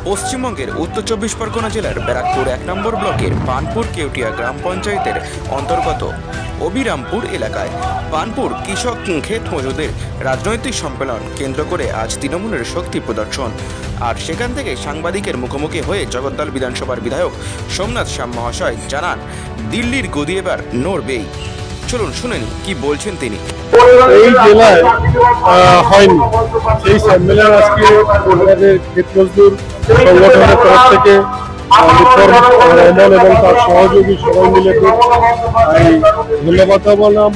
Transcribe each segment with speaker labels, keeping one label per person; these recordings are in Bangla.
Speaker 1: পশ্চিমবঙ্গের উত্তর 24 পরগনা জেলার ব্যারাকপুর 1 নম্বর ব্লকের পানপুর কেউটিয়া গ্রাম পঞ্চায়েতের অন্তর্গত অবিরামপুর এলাকায় পানপুর কৃষক ক্ষেত মজুদের রাজনৈতিক সম্মেলন কেন্দ্র করে আজ তৃণমূলের শক্তি প্রদর্শন। আর সেখান থেকে সাংবাদিকের মুখোমুখি হয়ে জগদ্দল বিধানসভার বিধায়ক সোমনাথ শ্যাম মহাশয় জানান, দিল্লির গদি এবার নড়বেই। চলুন শুনেন কি বলছেন তিনি।
Speaker 2: এই জেলায় হয়নি সেই সম্মেলন আজকে কলকাতার ক্ষেত মজদুর সংগঠনের তরফ থেকে রহমান এবং তার সহযোগী সবাই মিলে এই ধন্যবাদ বললাম।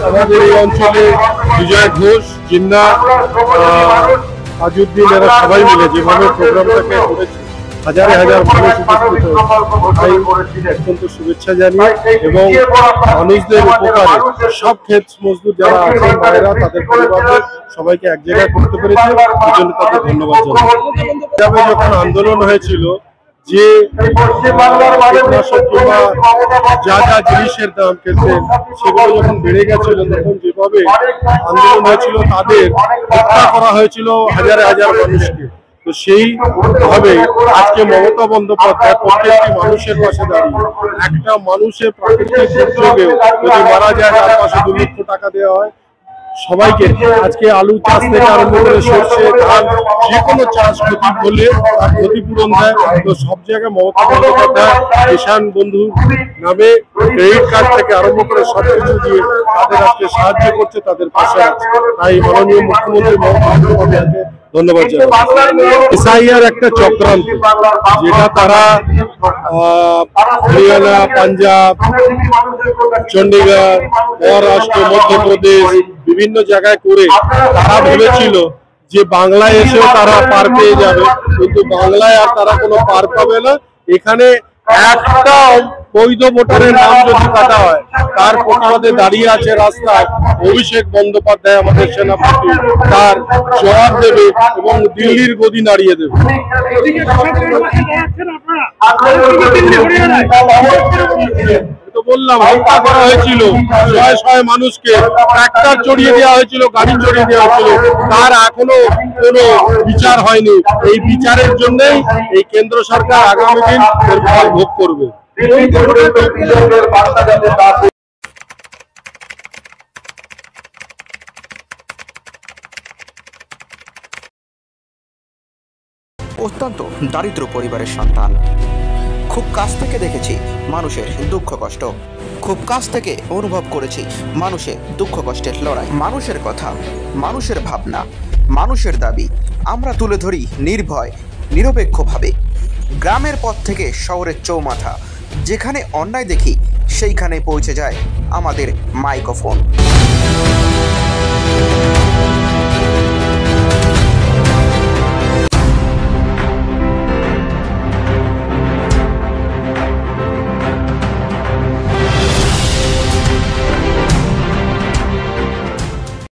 Speaker 2: আমাদের এই অঞ্চলে বিজয় ঘোষ, জিন্না, আজউদ্দিন এরা সবাই মিলে যেভাবে প্রোগ্রামটাকে করেছে, হাজারে হাজার মানুষ উপস্থিত হয়েছে, অত্যন্ত শুভেচ্ছা জানিয়ে এবং মানুষদের উপকারে সব ক্ষেত মজদুর যারা আছেন ভাইরা তাদের পরিবারদের সবাইকে এক জায়গায় করতে পেরেছে, এই জন্য তাদের ধন্যবাদ জানাই। যখন আন্দোলন হয়েছিল যে কীটনাশক কিংবা যা যা জিনিসের দাম কেটেন সেগুলো যখন বেড়ে গেছিল, তখন যেভাবে আন্দোলন হয়েছিল তাদের হত্যা করা হয়েছিল হাজারে হাজার মানুষকে। তো সেইভাবে আজকে মমতা বন্দ্যোপাধ্যায় প্রত্যেকটি মানুষের পাশে দাঁড়িয়ে একটা মানুষের প্রাকৃতিক দুর্যোগে যদি মারা যায় তার পাশে 2 লক্ষ টাকা দেওয়া হয় সবাইকে। আজকে আলু চাষ থেকে আরম্ভ করে সর্ষে, ধান, যে কোনো চাষ ক্ষতি হলে তার ক্ষতিপূরণ দেয়। তো সব জায়গায় মমতা বন্দ্যোপাধ্যায় কিষাণ বন্ধু নামে ক্রেডিট কার্ড থেকে আরম্ভ করে সবকিছু দিয়ে তাদের আজকে সাহায্য করছে, তাদের পাশে আছে। তাই মাননীয় মুখ্যমন্ত্রী মমতা বন্দ্যোপাধ্যায়কে ধন্যবাদ জানাই। এসআইআর একটা চক্রান্ত, যেটা তারা হরিয়ানা, পাঞ্জাব, চণ্ডীগড়, মহারাষ্ট্র, মধ্যপ্রদেশ বিভিন্ন জায়গায় করে তারা ভেবেছিল যে বাংলায় এসেও তারা পার পেয়ে যাবে, কিন্তু বাংলায় আর তারা কোনো পার পাবে না। এখানে একটা বৈধ ভোটারের নাম যদি কাটা হয়, তার প্রতিবাদে দাঁড়িয়ে আছে রাস্তায় অভিষেক বন্দ্যোপাধ্যায়, আমাদের সেনাপতি, তার জবাব দেবে এবং দিল্লির গদি নাড়িয়ে দেবে। বললাম, হত্যা করা হয়েছিল শয়ে শয়ে মানুষকে, ট্রাক্টর চড়িয়ে দেওয়া হয়েছিল, গাড়ি চড়িয়ে দেওয়া হয়েছিল, তার এখনো কোনো বিচার হয়নি। এই বিচারের জন্যই এই কেন্দ্র সরকার আগামী দিন এর ফল ভোগ করবে।
Speaker 1: অত্যন্ত দারিদ্র পরিবারের সন্তান, খুব কাছ থেকে দেখেছি মানুষের দুঃখ কষ্ট, খুব কাছ থেকে অনুভব করেছি মানুষের দুঃখ কষ্টের লড়াই। মানুষের কথা, মানুষের ভাবনা, মানুষের দাবি আমরা তুলে ধরি নির্ভয় নিরপেক্ষভাবে। গ্রামের পথ থেকে শহরের চৌমাথা, যেখানে অন্যায় দেখি সেইখানে পৌঁছে যায় আমাদের মাইক্রোফোন।